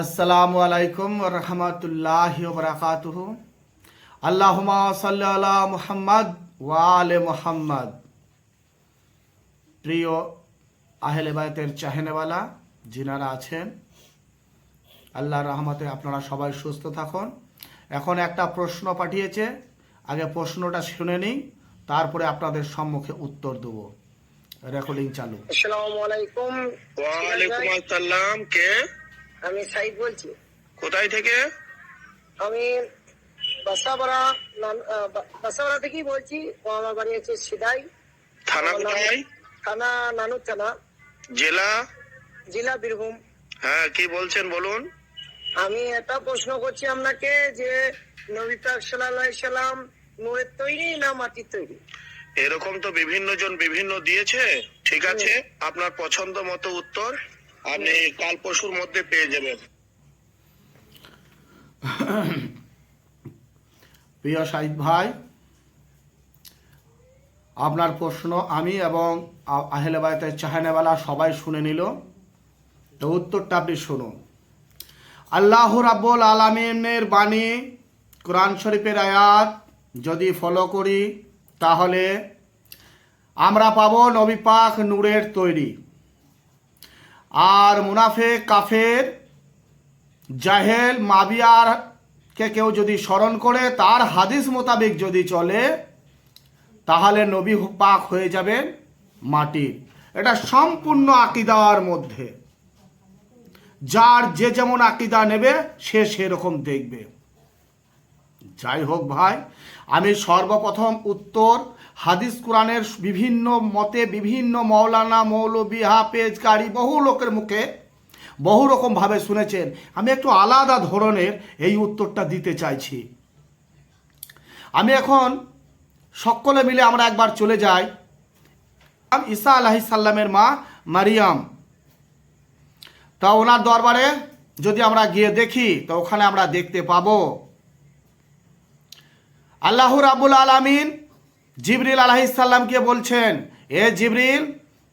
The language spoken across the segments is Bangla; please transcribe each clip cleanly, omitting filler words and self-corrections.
আসসালামু আলাইকুম ওয়া রাহমাতুল্লাহি ওয়া বারাকাতুহু। আল্লাহুম্মা সাল্লি আলা মুহাম্মাদ ওয়া আলে মুহাম্মাদ। প্রিয় আহলে বায়তের চাহেনেওয়ালা যিনারা আছেন, আল্লাহর রহমতে আপনারা সবাই সুস্থ থাকুন। এখন একটা প্রশ্ন পাঠিয়েছে, আগে প্রশ্নটা শুনে নিই, তারপরে আপনাদের সম্মুখে উত্তর দেব। রেকর্ডিং চালু। আসসালামু আলাইকুম। ওয়া আলাইকুম আসসালাম। কে? আমি সাইদ বলছি। কোথায় থেকে? আমি বাসাবাড়া থেকেই বলছি। আমার বাড়ি হচ্ছে সিদাই। থানা কোথায়? থানা নানুর থানা। জেলা? জেলা বীরভূম। হ্যাঁ, কি বলছেন বলুন। আমি একটা প্রশ্ন করছি আপনাকে, যে নবী পাক সাল্লাল্লাহু আলাইহি সাল্লাম নূরের তৈরি না মাটির তৈরি? এরকম তো বিভিন্ন জন বিভিন্ন দিয়েছে। ঠিক আছে, আপনার পছন্দ মতো উত্তর আপনি কাল পরশুর মধ্যে পেয়ে যাবেন। প্রিয় সাহিদ ভাই, আপনার প্রশ্ন আমি এবং আহলে বায়তের চাহানেওয়ালা সবাই শুনে নিল, তো উত্তরটা আপনি শুনুন। আল্লাহ রাব্বুল আলামিনের বাণী, কোরআন শরীফের আয়াত যদি ফলো করি তাহলে আমরা পাবো নবী পাক নূরের তৈরি। আর মুনাফিক, কাফের, জাহেল, মাবিয়ারকে কেউ যদি স্মরণ করে, তার হাদিস মোতাবেক যদি চলে, তাহলে নবী পাক হয়ে যাবেন মাটির। এটা সম্পূর্ণ আকীদার মধ্যে, যার যে যেমন আকীদা নেবে সে সেরকম দেখবে। যাই হোক ভাই, আমি সর্বপ্রথম উত্তর হাদিস কোরআনের বিভিন্ন মতে, বিভিন্ন মৌলানা, মৌলবী, হাফেজ, কারি, বহু লোকের মুখে বহু রকমভাবে শুনেছেন। আমি একটু আলাদা ধরনের এই উত্তরটা দিতে চাইছি। আমি এখন সকলে মিলে আমরা একবার চলে যাই ঈসা আলাইহিস সালামের মা মারিয়াম। তা ওনার দরবারে যদি আমরা গিয়ে দেখি, তো ওখানে আমরা দেখতে পাবো আল্লাহ রাব্বুল আলামিন জিবরিল আলাইহিস সালামকে বলছেন, এ জিবরিল,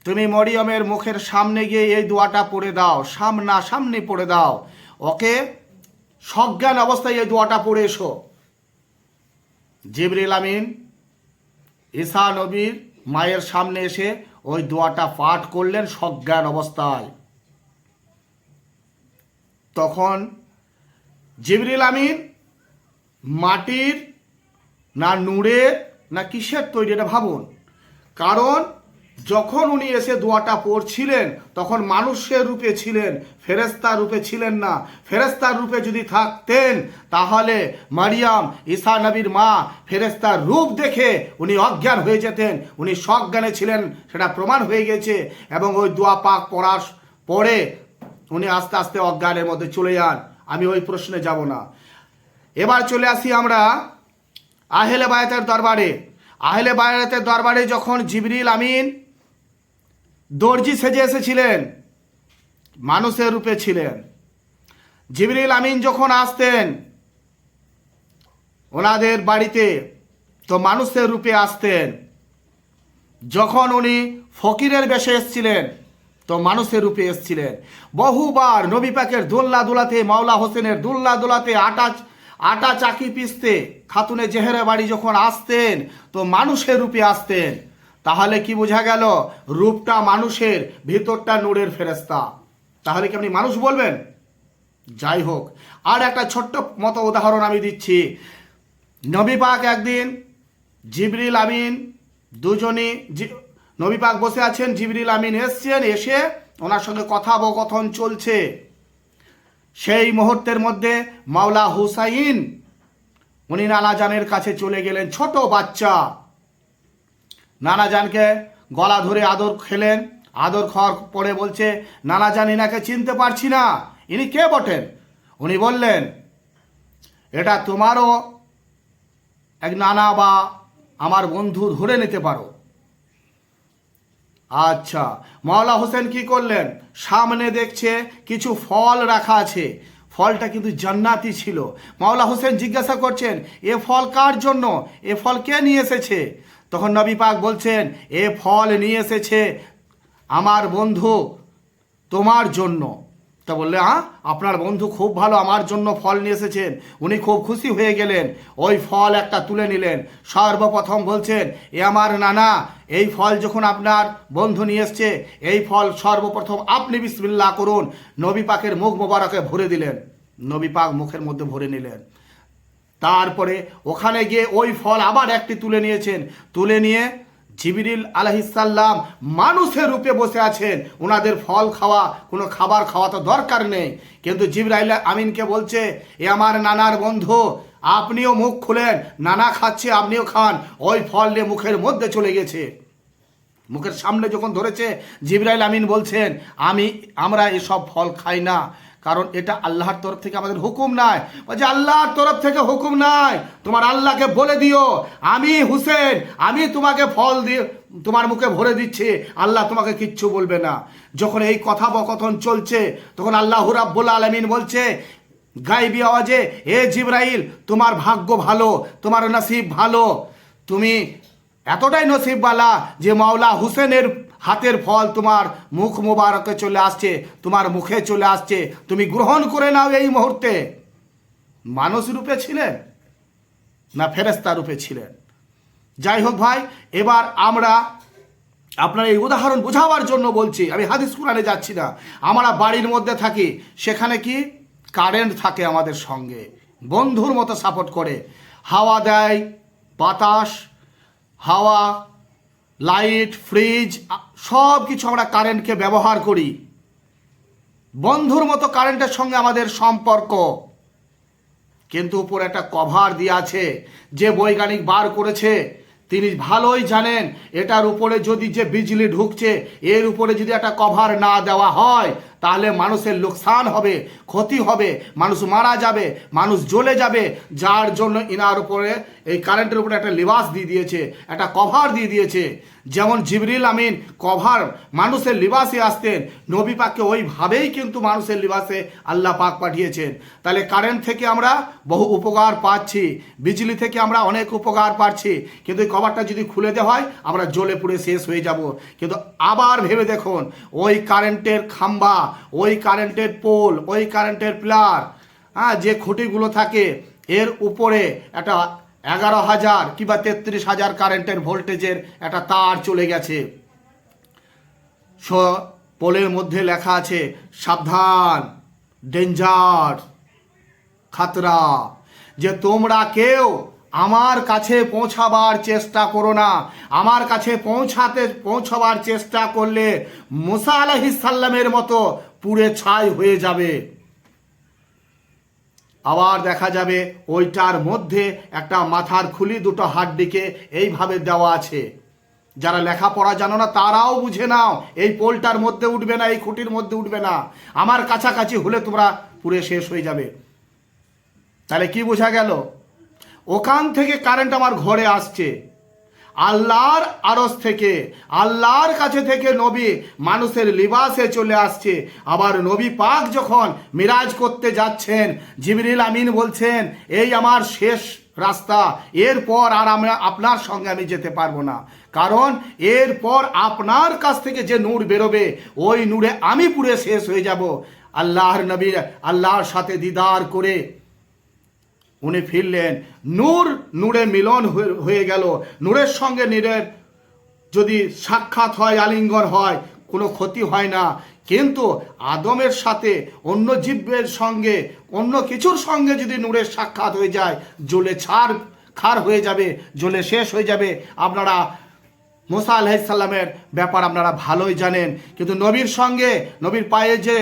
তুমি মরিয়মের মুখের সামনে গিয়ে এই দোয়াটা পড়ে দাও, সামনে পড়ে দাও, ওকে সজ্ঞান অবস্থায় এই দোয়াটা পড়ে এসো। জিবরিল আমিন ঈসা নবীর মায়ের সামনে এসে ওই দোয়াটা পাঠ করলেন সজ্ঞান অবস্থায়। তখন জিবরিল আমিন মাটির না নূরের না কিসের তৈরি, এটা ভাবুন। কারণ যখন উনি এসে দোয়াটা পড়ছিলেন তখন মানুষের রূপে ছিলেন, ফেরেশতার রূপে ছিলেন না। ফেরেশতার রূপে যদি থাকতেন তাহলে মারিয়াম ঈসা নবীর মা ফেরেশতার রূপ দেখে উনি অজ্ঞান হয়ে যেতেন। উনি সজ্ঞানে ছিলেন, সেটা প্রমাণ হয়ে গেছে। এবং ওই দোয়া পাক পড়ার পরে উনি আস্তে আস্তে অজ্ঞানের মধ্যে চলে যান। আমি ওই প্রশ্নে যাব না। এবার চলে আসি আমরা আহলে বায়াতের দরবারে। আহলে বায়াতের দরবারে যখন জিবরিল আমিন দর্জি সেজে এসেছিলেন, মানুষের রূপে ছিলেন। জিবরিল আমিন যখন আসতেন ওনাদের বাড়িতে, তো মানুষের রূপে আসতেন। যখন উনি ফকিরের বেশে এসেছিলেন, তো মানুষের রূপে এসেছিলেন। বহুবার নবী পাকের দোল্লা দোলাতে, মাওলা হোসেনের দোল্লা দোলাতে, আটা চাকি পিসতে খাতুনে জেহেরা বাড়ি যখন আসতেন, তো মানুষের রূপে আসতেন। তাহলে কি বোঝা গেল? রূপটা মানুষের, ভিতরটা নূরের ফেরেশতা। তাহলে কি আপনি মানুষ বলবেন? যাই হোক, আর একটা ছোট্ট মতো উদাহরণ আমি দিচ্ছি। নবী পাক একদিন জিবরিল আমিন দুজনই, নবী পাক বসে আছেন, জিবরিল আমিন এসছেন, এসে ওনার সঙ্গে কথোপকথন চলছে। সেই মুহূর্তের মধ্যে মাওলা হুসাইন উনি নানাজানের কাছে চলে গেলেন, ছোট বাচ্চা। নানাজানকে গলা ধরে আদর খেলেন। আদর খাওয়ার পরে বলছে, নানাজান, ইনাকে চিনতে পারছি না, ইনি কে বটেন? উনি বললেন, এটা তোমারও এক নানা বা আমার বন্ধু ধরে নিতে পারো। আচ্ছা, মাওলা হোসেন কি করলেন? সামনে দেখছে কিছু ফল রাখা আছে, ফলটা কিন্তু জান্নাতি ছিল। মাওলা হোসেন জিজ্ঞাসা করছেন, এ ফল কার জন্য? এ ফল কে নিয়ে এসেছে? তখন নবী পাক বলছেন, এ ফল নিয়ে এসেছে আমার বন্ধু তোমার জন্য। তা বললে, হ্যাঁ আপনার বন্ধু খুব ভালো, আমার জন্য ফল নিয়ে এসেছেন। উনি খুব খুশি হয়ে গেলেন, ওই ফল একটা তুলে নিলেন। সর্বপ্রথম বলছেন, এ আমার নানা, এই ফল যখন আপনার বন্ধু নিয়ে এসছে, এই ফল সর্বপ্রথম আপনি বিসমিল্লাহ করুন। নবী পাকের মুখ মোবারকে ভরে দিলেন, নবী পাক মুখের মধ্যে ভরে নিলেন। তারপরে ওখানে গিয়ে ওই ফল আবার একটি তুলে নিয়েছেন, তুলে নিয়ে জিবরিল আলাইহিসসালাম মানুষের রূপে বসে আছেন। ওনাদের ফল খাওয়া, কোনো খাবার খাওয়া তো দরকার নেই, কিন্তু জিবরাইল আমিনকে বলছে, এ আমার নানার বন্ধু, আপনিও মুখ খুলেন, নানা খাচ্ছে আপনিও খান। ওই ফল নিয়ে মুখের মধ্যে চলে গেছে। মুখের সামনে যখন ধরেছে, জিবরাইল আমিন বলছেন, আমরা এসব ফল খাই না, কারণ এটা আল্লাহর তরফ থেকে আমাদের হুকুম নাই। বলছে, আল্লাহর তরফ থেকে হুকুম নাই, তোমার আল্লাহকে বলে দিও, আমি হুসেন, আমি তোমাকে ফল দিয়ে তোমার মুখে ভরে দিচ্ছি, আল্লাহ তোমাকে কিচ্ছু বলবে না। যখন এই কথোপকথন চলছে, তখন আল্লাহ রাব্বুল আলামিন বলছে গায়বী আওয়াজে, এ জিবরাইল, তোমার ভাগ্য ভালো, তোমার নসিব ভালো, তুমি এতটাই নসিবওয়ালা যে মাওলা হুসেনের হাতের ফল তোমার মুখ মোবারকে চলে আসছে, তোমার মুখে চলে আসছে, তুমি গ্রহণ করে নাও এই মুহূর্তে। মানুষ রূপে ছিলেন না ফেরেশতা রূপে ছিলেন? যাই হোক ভাই, এবার আমরা আপনার এই উদাহরণ বোঝাবার জন্য বলছি, আমি হাদিস কুরআনে যাচ্ছি না। আমরা বাড়ির মধ্যে থাকি, সেখানে কি কারেন্ট থাকে আমাদের সঙ্গে, বন্ধুর মতো সাপোর্ট করে, হাওয়া দেয়, বাতাস, হাওয়া, লাইট, ফ্রিজ, সব কিছু আমরা কারেন্টকে ব্যবহার করি। বন্ধুর মতো কারেন্টের সঙ্গে আমাদের সম্পর্ক, কিন্তু উপরে একটা কভার দিয়ে আছে। যে বৈজ্ঞানিক বার করেছে তিনি ভালোই জানেন, এটার উপরে যদি যে বিজলি ঢুকছে, এর উপরে যদি একটা কভার না দেওয়া হয়, তাহলে মানুষের লোকসান হবে, ক্ষতি হবে, মানুষ মারা যাবে, মানুষ জ্বলে যাবে। যার জন্য ইনার উপরে এই কারেন্টের উপরে একটা লিবাস দিয়ে দিয়েছে, একটা কভার দিয়ে দিয়েছে। যেমন জিবরিল আমিন কভার মানুষের লিবাসে আসতেন, নবী পাককে ওইভাবেই কিন্তু মানুষের লিবাসে আল্লাহ পাক পাঠিয়েছেন। তাহলে কারেন্ট থেকে আমরা বহু উপকার পাচ্ছি, বিজলি থেকে আমরা অনেক উপকার পাচ্ছি, কিন্তু এই কভারটা যদি খুলে দেওয়া হয়, আমরা জ্বলে পুড়ে শেষ হয়ে যাব। কিন্তু আবার ভেবে দেখুন, ওই কারেন্টের খাম্বা, ওই কারেন্টের পোল, ওই কারেন্টের পিলার, যে খুঁটিগুলো থাকে, এর উপরে একটা 11,000 কিংবা 33,000 কারেন্টের ভোল্টেজের একটা তার চলে গেছে। পোলের মধ্যে লেখা আছে, সাবধান, ডেঞ্জার, খাতরা, যে তোমরা কেউ আমার কাছে পৌঁছাবার চেষ্টা করো না। আমার কাছে পৌঁছাবার চেষ্টা করলে মুসা আলাইহিস সালামের মতো পুড়ে ছাই হয়ে যাবে। আবার দেখা যাবে ওইটার মধ্যে একটা মাথার খুলি, দুটো হাড্ডিকে এইভাবে দেওয়া আছে। যারা লেখাপড়া জানো না তারাও বুঝে নাও, এই পোলটার মধ্যে উঠবে না, এই খুঁটির মধ্যে উঠবে না, আমার কাছাকাছি হলে তোমরা পুড়ে শেষ হয়ে যাবে। তাহলে কি বোঝা গেল? ওখান থেকে কারেন্ট আমার ঘরে আসছে, আল্লাহর আরশ থেকে, আল্লাহর কাছে থেকে নবী মানুষের লিবাসে চলে আসছে। আবার নবী পাক যখন মিরাজ করতে যাচ্ছেন, জিবরিল আমিন বলছেন, এই আমার শেষ রাস্তা, এরপর আর আপনার সঙ্গে আমি যেতে পারবো না, কারণ এরপর আপনার কাছ থেকে যে নূর বেরোবে, ওই নূরে আমি পুরে শেষ হয়ে যাব। আল্লাহর নবী আল্লাহর সাথে দিদার করে উনি ফিরলেন, নূরে মিলন হয়ে গেল। নূরের সঙ্গে নূরের যদি সাক্ষাৎ হয়, আলিঙ্গন হয়, কোনো ক্ষতি হয় না। কিন্তু আদমের সাথে অন্য জীবের সঙ্গে, অন্য কিছুর সঙ্গে যদি নূরের সাক্ষাৎ হয়ে যায়, জ্বলে খার হয়ে যাবে, জ্বলে শেষ হয়ে যাবে। আপনারা মুসা আলাইহিস সালামের ব্যাপার আপনারা ভালোই জানেন, কিন্তু নবীর সঙ্গে, নবীর পায়ে যে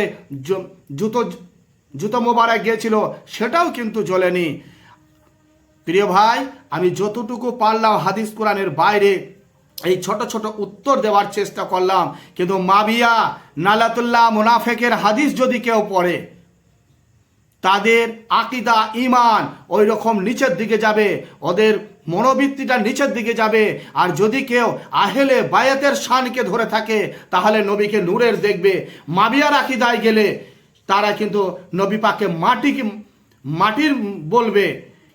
জুতো মোবারক গিয়েছিল, সেটাও কিন্তু জ্বলেনি। প্রিয় ভাই, আমি যতটুকু পারলাম হাদিস কোরআনের বাইরে এই ছোট ছোট উত্তর দেওয়ার চেষ্টা করলাম। কিন্তু মাবিয়া, নালাতুল্লাহ, মুনাফেকের হাদিস যদি কেউ পড়ে, তাদের আকীদা, ঈমান ওই রকম নিচের দিকে যাবে, ওদের মনোবৃত্তিটা নিচের দিকে যাবে। আর যদি কেউ আহলে বায়াতের শানকে ধরে থাকে, তাহলে নবীকে নূরের দেখবে। মাবিয়ার আকীদায় গেলে তারা কিন্তু নবী পাককে মাটির বলবে,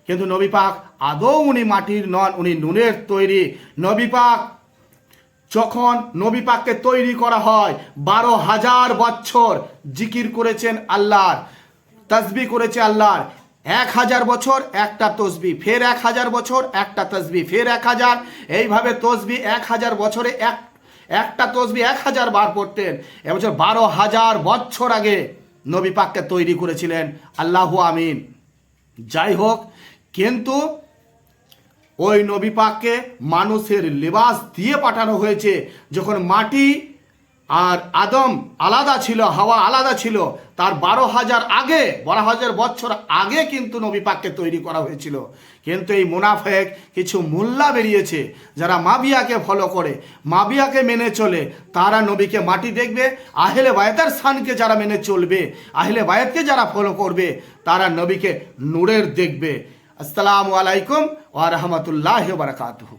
কিন্তু নবী পাক আদৌ উনি মাটির নন, উনি নুনের তৈরি। নবী পাক যখন নবী পাককে তৈরি করা হয় 12,000 বছর জিকির করেছেন আল্লাহর, তসবিহ করেছে আল্লাহর। 1000 বছর একটা তসবিহ, ফের 1000 বছর একটা তসবিহ, ফের 1000, এইভাবে তসবিহ 1000 বছরে একটা তসবিহ 1000 বার পড়তেন। এবছর 12,000 বছর আগে নবী পাককে তৈরি করেছিলেন। আল্লাহু আমিন। যাই হোক, কিন্তু ওই নবী পাককে মানুষের লেবাস দিয়ে পাঠানো হয়েছে। যখন মাটি আর আদম আলাদা ছিল, হাওয়া আলাদা ছিল, তার 12,000 বছর আগে কিন্তু নবী পাককে তৈরি করা হয়েছিল। কিন্তু এই মুনাফেক কিছু মোল্লা বেরিয়েছে যারা মাবিয়াকে ফলো করে, মাবিয়াকে মেনে চলে, তারা নবীকে মাটি দেখবে। আহলে বায়াতের শানকে যারা মেনে চলবে, আহলে বায়াতকে যারা ফলো করবে, তারা নবীকে নূরের দেখবে। আসসালামু আলাইকুম ওয়া রাহমাতুল্লাহি ওয়া বারাকাতুহু।